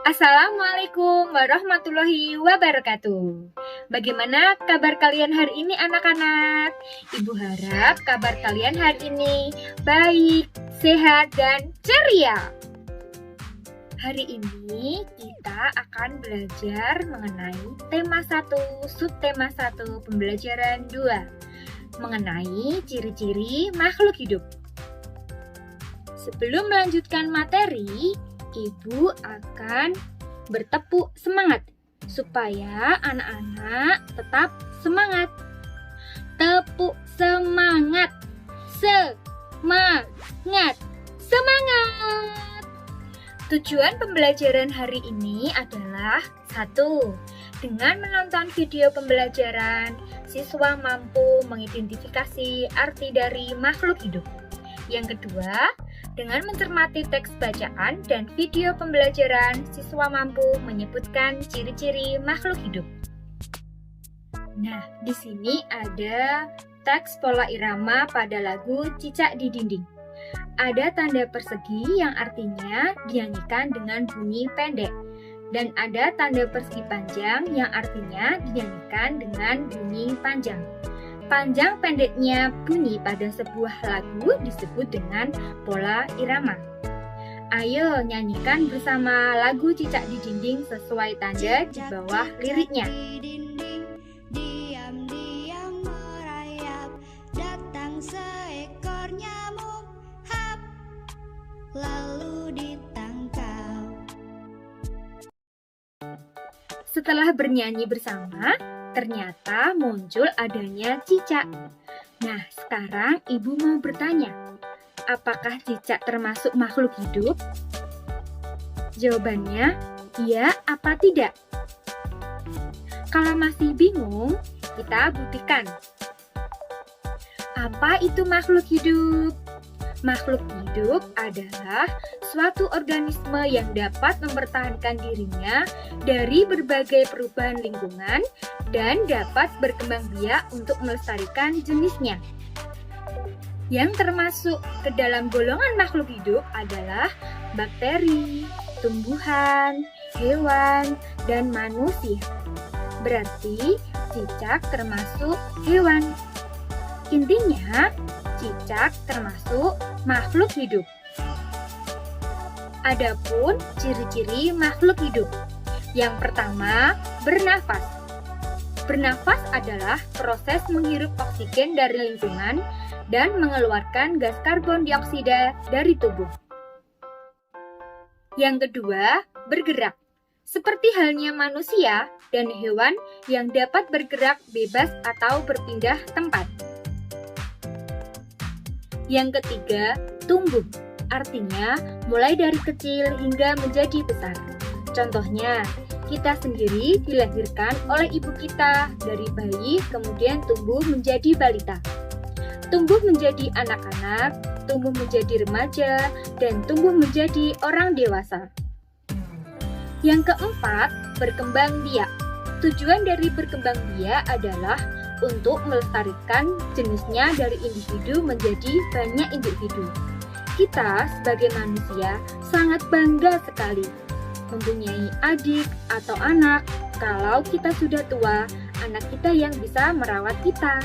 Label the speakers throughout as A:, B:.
A: Assalamualaikum warahmatullahi wabarakatuh. Bagaimana kabar kalian hari ini anak-anak? Ibu harap kabar kalian hari ini baik, sehat, dan ceria. Hari ini kita akan belajar mengenai tema 1, subtema 1, pembelajaran 2, mengenai ciri-ciri makhluk hidup. Sebelum melanjutkan materi, Ibu akan bertepuk semangat supaya anak-anak tetap semangat. Tepuk semangat. Semangat. Semangat. Tujuan pembelajaran hari ini adalah 1. Dengan menonton video pembelajaran, siswa mampu mengidentifikasi arti dari makhluk hidup. Yang kedua, dengan mencermati teks bacaan dan video pembelajaran, siswa mampu menyebutkan ciri-ciri makhluk hidup. Nah, di sini ada teks pola irama pada lagu Cicak di Dinding. Ada tanda persegi yang artinya dinyanyikan dengan bunyi pendek. Dan ada tanda persegi panjang yang artinya dinyanyikan dengan bunyi panjang. Panjang pendeknya bunyi pada sebuah lagu disebut dengan pola irama. Ayo nyanyikan bersama lagu Cicak di Dinding sesuai tanda di bawah liriknya.
B: Diam-diam merayap, datang seekor nyamuk, hap, lalu ditangkap.
A: Setelah bernyanyi bersama, ternyata muncul adanya cicak. Nah, sekarang ibu mau bertanya, apakah cicak termasuk makhluk hidup? Jawabannya, iya apa tidak? Kalau masih bingung, kita buktikan. Apa itu makhluk hidup? Makhluk hidup adalah suatu organisme yang dapat mempertahankan dirinya dari berbagai perubahan lingkungan dan dapat berkembang biak untuk melestarikan jenisnya. Yang termasuk ke dalam golongan makhluk hidup adalah bakteri, tumbuhan, hewan, dan manusia. Berarti cicak termasuk hewan. Intinya, cicak termasuk makhluk hidup. Adapun ciri-ciri makhluk hidup. Yang pertama, bernafas. Bernafas adalah proses menghirup oksigen dari lingkungan dan mengeluarkan gas karbon dioksida dari tubuh. Yang kedua, bergerak. Seperti halnya manusia dan hewan yang dapat bergerak bebas atau berpindah tempat. Yang ketiga, tumbuh. Artinya, mulai dari kecil hingga menjadi besar. Contohnya, kita sendiri dilahirkan oleh ibu kita dari bayi, kemudian tumbuh menjadi balita. Tumbuh menjadi anak-anak, tumbuh menjadi remaja, dan tumbuh menjadi orang dewasa. Yang keempat, berkembang biak. Tujuan dari berkembang biak adalah untuk melestarikan jenisnya dari individu menjadi banyak individu. Kita sebagai manusia sangat bangga sekali mempunyai adik atau anak. Kalau kita sudah tua, anak kita yang bisa merawat kita.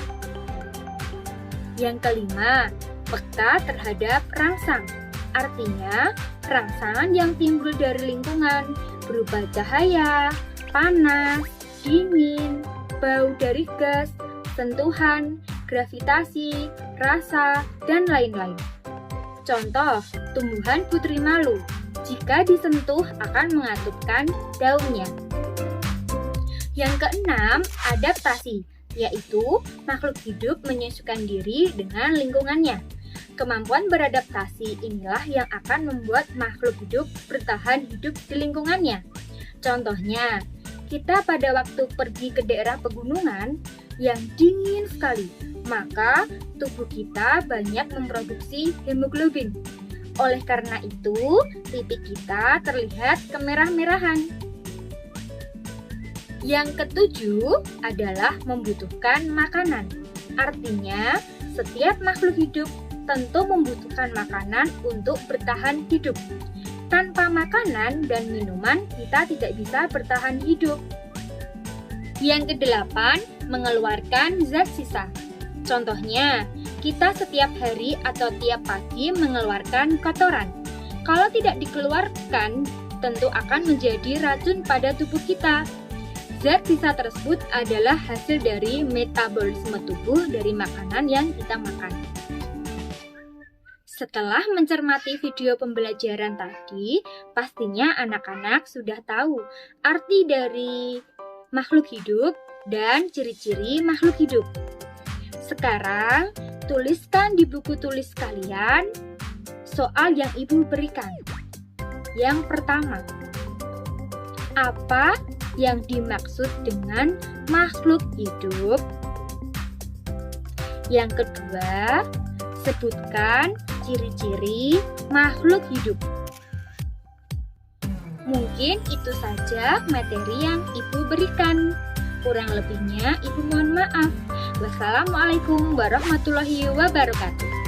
A: Yang kelima, peka terhadap rangsang. Artinya, rangsangan yang timbul dari lingkungan berupa cahaya, panas, dingin, bau dari gas, sentuhan, gravitasi, rasa, dan lain-lain. Contoh, tumbuhan putri malu. Jika disentuh akan mengatupkan daunnya. Yang keenam, adaptasi, yaitu makhluk hidup menyesuaikan diri dengan lingkungannya. Kemampuan beradaptasi inilah yang akan membuat makhluk hidup bertahan hidup di lingkungannya. Contohnya, kita pada waktu pergi ke daerah pegunungan yang dingin sekali, maka tubuh kita banyak memproduksi hemoglobin. Oleh karena itu, pipi kita terlihat kemerah-merahan. Yang ketujuh adalah membutuhkan makanan. Artinya, setiap makhluk hidup tentu membutuhkan makanan untuk bertahan hidup. Tanpa makanan dan minuman, kita tidak bisa bertahan hidup. Yang kedelapan, mengeluarkan zat sisa. Contohnya, kita setiap hari atau tiap pagi mengeluarkan kotoran. Kalau tidak dikeluarkan, tentu akan menjadi racun pada tubuh kita. Zat sisa tersebut adalah hasil dari metabolisme tubuh dari makanan yang kita makan. Setelah mencermati video pembelajaran tadi, pastinya anak-anak sudah tahu arti dari makhluk hidup dan ciri-ciri makhluk hidup. Sekarang, tuliskan di buku tulis kalian soal yang Ibu berikan. Yang pertama, apa yang dimaksud dengan makhluk hidup? Yang kedua, sebutkan ciri-ciri makhluk hidup. Mungkin itu saja materi yang Ibu berikan. Kurang lebihnya Ibu mohon maaf. Wassalamualaikum warahmatullahi wabarakatuh.